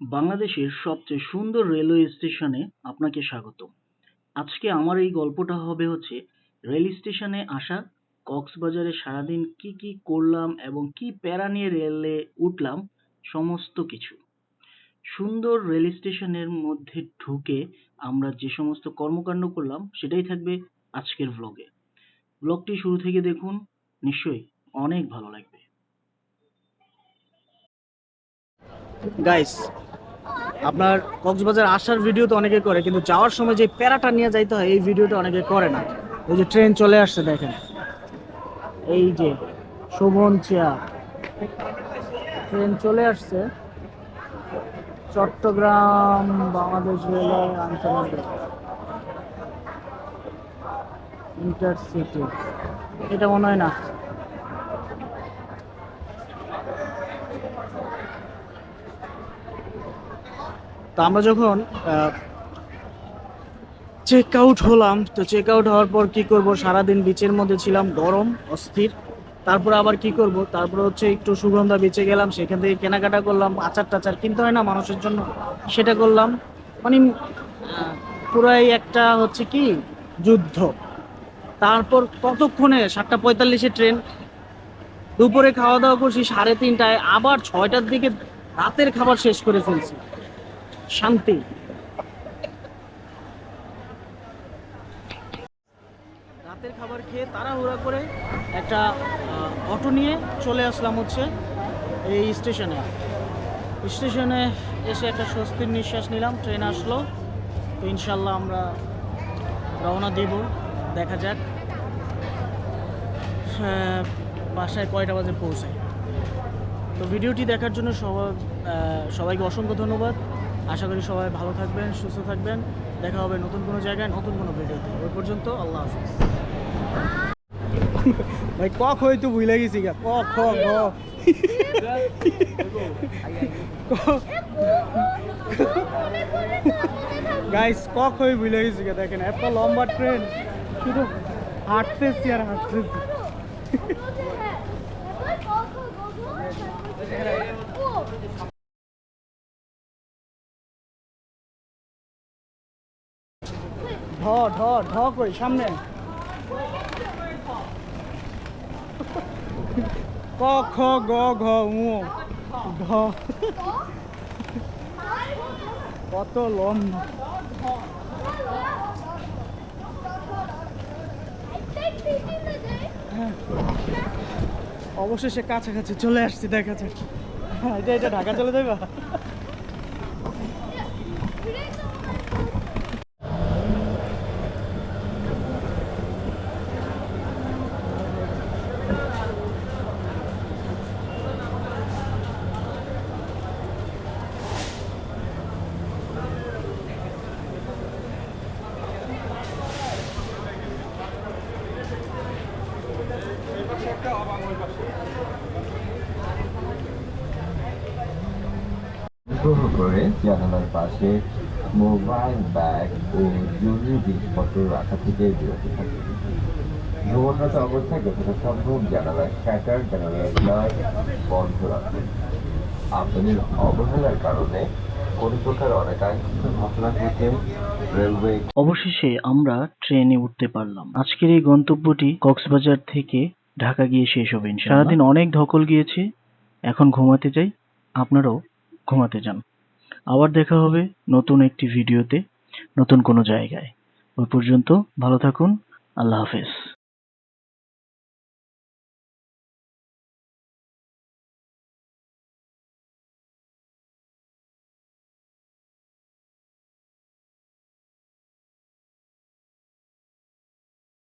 বাংলাদেশের সবচেয়ে সুন্দর রেলওয়ে স্টেশনে আপনাকে স্বাগতম। আজকে আমার এই গল্পটা হবে রেল স্টেশনে আসা, কক্সবাজারে সারাদিন কি কি করলাম এবং কি প্যারা নিয়ে রেলে উঠলাম, সমস্ত কিছু। সুন্দর রেল স্টেশনের মধ্যে ঢুকে আমরা যে সমস্ত কর্মকাণ্ড করলাম সেটাই থাকবে আজকের ভ্লগে। ভ্লগটি শুরু থেকে দেখুন, নিশ্চয়ই অনেক ভালো লাগবে। গাইস, আপনার কক্সবাজার আসার ভিডিও তো অনেকে করে, কিন্তু যাওয়ার সময় যে প্যারাটা নিয়ে যাইতে হয় এই ভিডিওটা অনেকে করে না। এই যে ট্রেন চলে আসছে দেখেন, এই যে শোভন চেয়ার ট্রেন চলে আসছে চট্টগ্রাম বাংলাদেশ রেলওয়ে আন্তনগর ইন্টারসিটি, এটা মনে হয় না। তো আমরা যখন চেক আউট হলাম, তো চেক আউট হওয়ার পর কি করব, সারাদিন বিচের মধ্যে ছিলাম, গরম অস্থির। তারপরে আবার কি করব, তারপরে একটু সুগন্ধা বিচে গেলাম, সেখান থেকে কেনাকাটা করলাম, আচার টাচার কিনতে হয় না মানুষের জন্য, সেটা করলাম। মানে পুরাই একটা কি যুদ্ধ। তারপর কতক্ষণে 7:45 ট্রেন, দুপুরে খাওয়া দাওয়া করছি 3:30টায়, আবার 6টার দিকে রাতের খাবার শেষ করে ফেলছি। শান্তি। রাতের খাবার খেয়ে তাড়াহুড়া করে একটা অটো নিয়ে চলে আসলাম এই স্টেশনে এসে একটা স্বস্তির নিঃশ্বাস নিলাম। ট্রেন আসলো, তো ইনশাল্লাহ আমরা রওনা দেব। দেখা যাক বাসায় কয়টা বাজে পৌঁছায়। তো ভিডিওটি দেখার জন্য সবাইকে অসংখ্য ধন্যবাদ। আশা করি সবাই ভালো থাকবেন, সুস্থ থাকবেন। দেখা হবে নতুন কোনো জায়গায়, নতুন কোনো ভিডিওতে। ওই পর্যন্ত আল্লাহ হাফিজ। ভাই কক হয়তো ভুলে গেছি গা, ক খ গ গাইস, কক হয়ে ভুলে গেছি গা। দেখেন এত লম্বা ট্রেন, শুধু হাঁটতেছি আর হাঁটতেছি। ঢ ঢ ঢ কই সামনে, ক খ গ ঘ উ ঢ। কত লম্বা। অবশেষে কাছাকাছি চলে আসছি, দেখা যাক। এটা ঢাকা চলে যাবে। অনুগ্রহ করে জানালার পাশে মোবাইল, ব্যাগ ও জরুরি জিনিসপত্র রাখা থেকে বিরত থাকুন। ভ্রমণরত অবস্থায় যতটা সম্ভব জানালার শাটার, জানালার গ্লাস বন্ধ রাখুন। আপনাদের অবহেলার কারণে কোনো প্রকার অনাকাঙ্ক্ষিত ঘটনা ঘটে রেলওয়ে। অবশেষে আমরা ট্রেনে উঠতে পারলাম। আজকের এই গন্তব্যটি কক্সবাজার থেকে ঢাকা গিয়ে শেষ হবে ইনশাআল্লাহ। সারাদিন অনেক ধকল গিয়েছে, এখন ঘুমাতে যাই। আপনারাও ঘুমাতে যান। আবার দেখা হবে নতুন একটি ভিডিওতে, নতুন কোনো জায়গায়। ওই পর্যন্ত ভালো থাকুন। আল্লাহ হাফেজ।